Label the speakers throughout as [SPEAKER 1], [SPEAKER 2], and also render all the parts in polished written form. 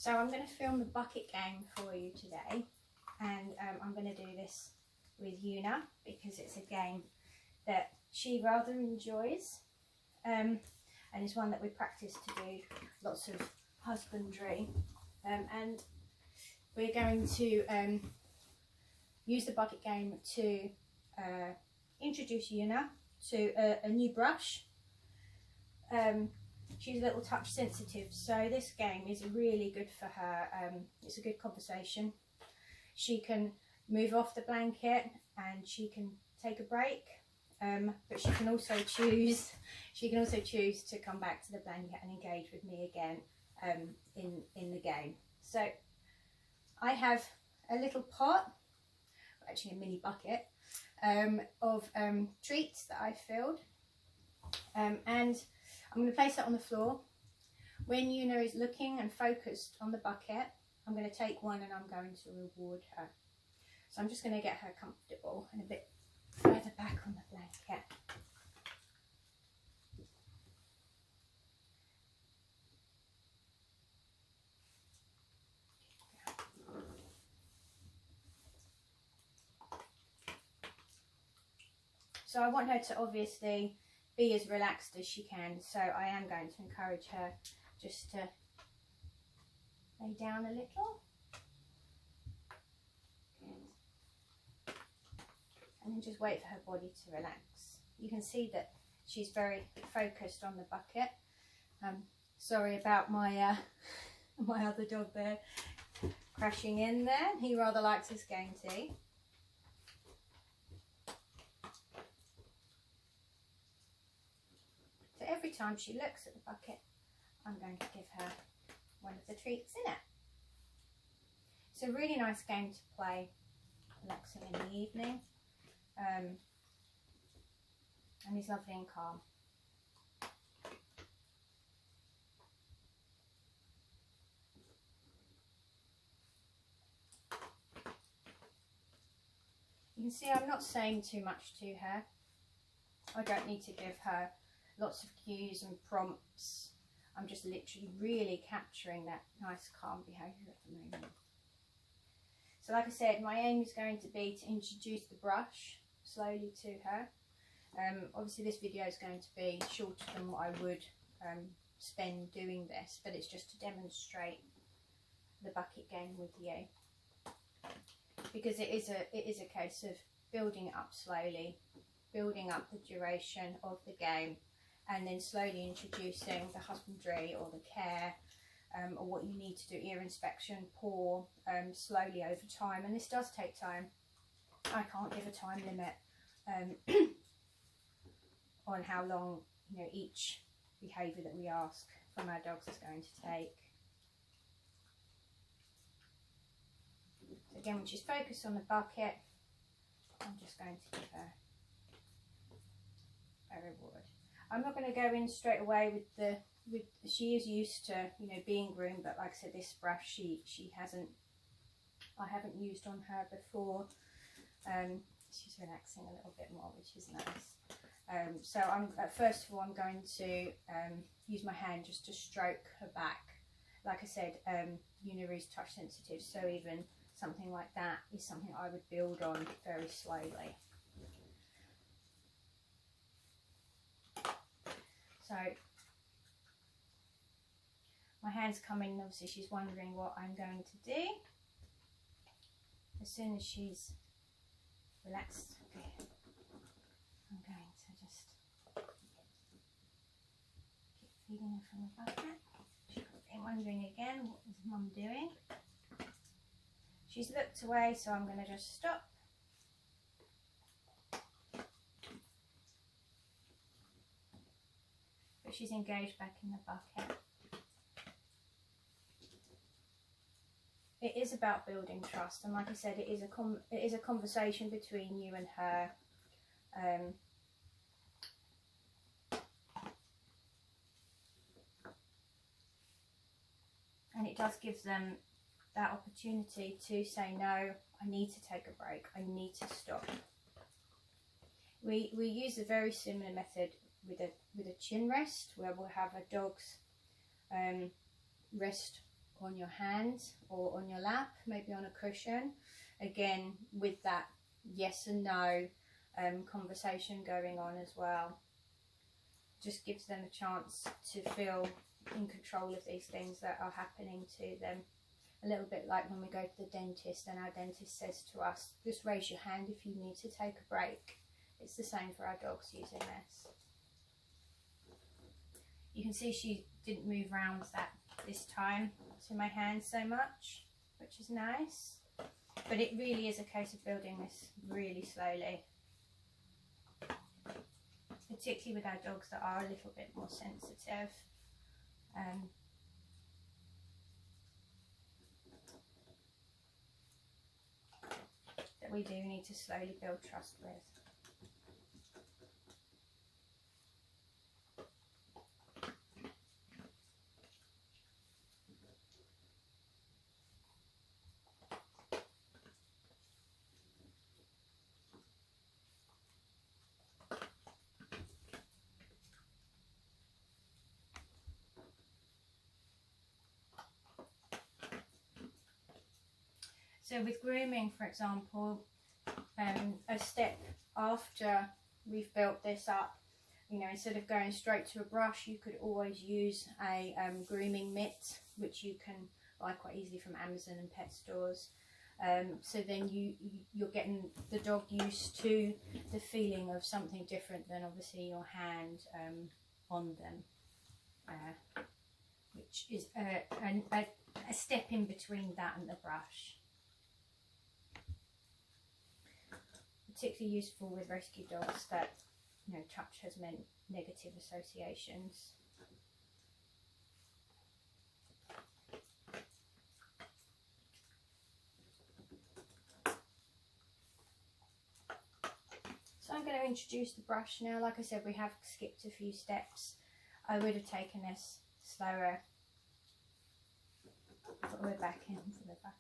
[SPEAKER 1] So I'm going to film the bucket game for you today, and I'm going to do this with Yuna because it's a game that she rather enjoys, and it's one that we practice to do lots of husbandry, and we're going to use the bucket game to introduce Yuna to a new brush. She's a little touch sensitive, so this game is really good for her. It's a good conversation. She can move off the blanket and she can take a break, but she can also choose to come back to the blanket and engage with me again in the game. So I have a little pot, actually a mini bucket, of treats that I filled, and I'm going to place it on the floor. When Yuna is looking and focused on the bucket, I'm going to take one and I'm going to reward her. So I'm just going to get her comfortable and a bit further back on the blanket. So I want her to obviously be as relaxed as she can, so I am going to encourage her just to lay down a little. And then just wait for her body to relax. You can see that she's very focused on the bucket. Sorry about my my other dog there crashing in there. He rather likes his game too. So every time she looks at the bucket, I'm going to give her one of the treats in it. It's a really nice game to play, relaxing in the evening, and he's lovely and calm. You can see I'm not saying too much to her. I don't need to give her lots of cues and prompts. I'm just literally really capturing that nice calm behaviour at the moment. So like I said, my aim is going to be to introduce the brush slowly to her. Obviously this video is going to be shorter than what I would spend doing this, but it's just to demonstrate the bucket game with you, because it is a case of building it up slowly, building up the duration of the game, and then slowly introducing the husbandry or the care, or what you need to do, ear inspection, paw, slowly over time. And this does take time. I can't give a time limit on how long, you know, each behaviour that we ask from our dogs is going to take. So again, when she's focused on the bucket, I'm just going to give her a reward. I'm not going to go in straight away with she is used to, you know, being groomed, but like I said, this brush I haven't used on her before. She's relaxing a little bit more, which is nice. So first of all, I'm going to use my hand just to stroke her back. Like I said, Yuna is touch sensitive, so even something like that is something I would build on very slowly. So my hand's coming, obviously she's wondering what I'm going to do. As soon as she's relaxed, okay, I'm going to just keep feeding her from the bucket. She's wondering again, what is Mum doing? She's looked away, so I'm going to just stop. But she's engaged back in the bucket. It is about building trust, and like I said, it is a conversation between you and her. And it does give them that opportunity to say, no, I need to take a break, I need to stop. We use a very similar method with a chin rest, where we'll have a dog's rest on your hand or on your lap, maybe on a cushion, again with that yes and no conversation going on as well. Just gives them a chance to feel in control of these things that are happening to them. A little bit like when we go to the dentist and our dentist says to us, just raise your hand if you need to take a break. It's the same for our dogs using this. You can see she didn't move around this time to my hand so much, which is nice. But it really is a case of building this really slowly. Particularly with our dogs that are a little bit more sensitive. That we do need to slowly build trust with. So with grooming, for example, a step after we've built this up, you know, instead of going straight to a brush, you could always use a grooming mitt, which you can buy quite easily from Amazon and pet stores. So then you're getting the dog used to the feeling of something different than obviously your hand on them, which is a step in between that and the brush. Particularly useful with rescue dogs that, you know, touch has meant negative associations. So I'm going to introduce the brush now. Like I said, we have skipped a few steps. I would have taken this slower, but we're back into the bucket.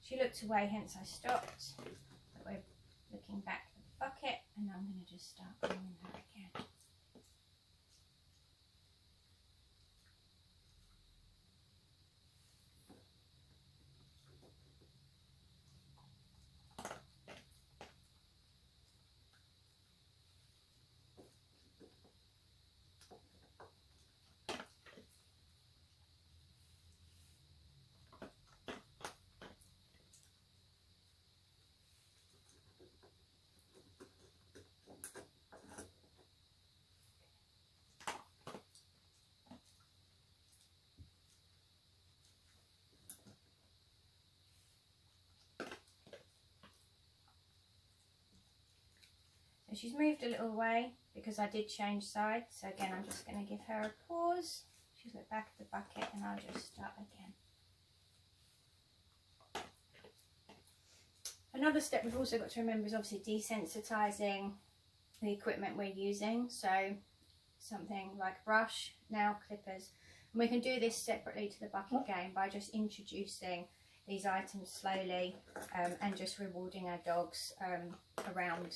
[SPEAKER 1] She looked away, hence I stopped. But we're looking back at the bucket, and I'm going to just start grooming her again. So she's moved a little way because I did change sides. So again, I'm just going to give her a pause. She's looked back at the bucket and I'll just start again. Another step we've also got to remember is obviously desensitising the equipment we're using. So something like a brush, nail clippers. And we can do this separately to the bucket game by just introducing these items slowly and just rewarding our dogs around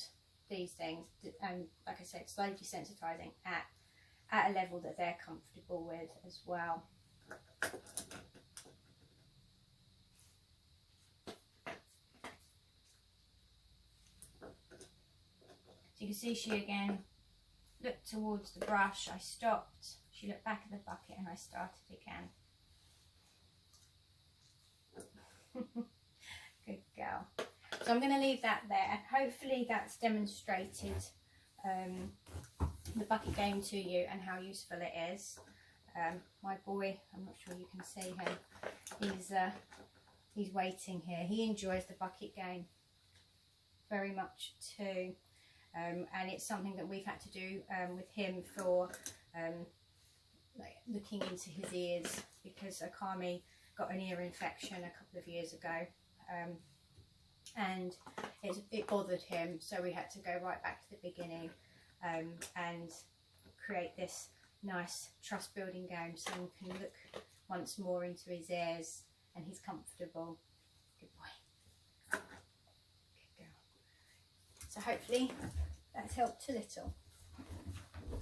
[SPEAKER 1] these things, and like I said, slowly desensitizing at a level that they're comfortable with as well. So you can see she again looked towards the brush, I stopped, she looked back at the bucket and I started again. Good girl. So I'm going to leave that there, and hopefully that's demonstrated the bucket game to you and how useful it is. My boy, I'm not sure you can see him, he's waiting here. He enjoys the bucket game very much too, and it's something that we've had to do with him for like looking into his ears, because Akami got an ear infection a couple of years ago. And it bothered him, so we had to go right back to the beginning and create this nice trust building game, so you can look once more into his ears and he's comfortable. Good boy. Good girl. So hopefully that's helped a little.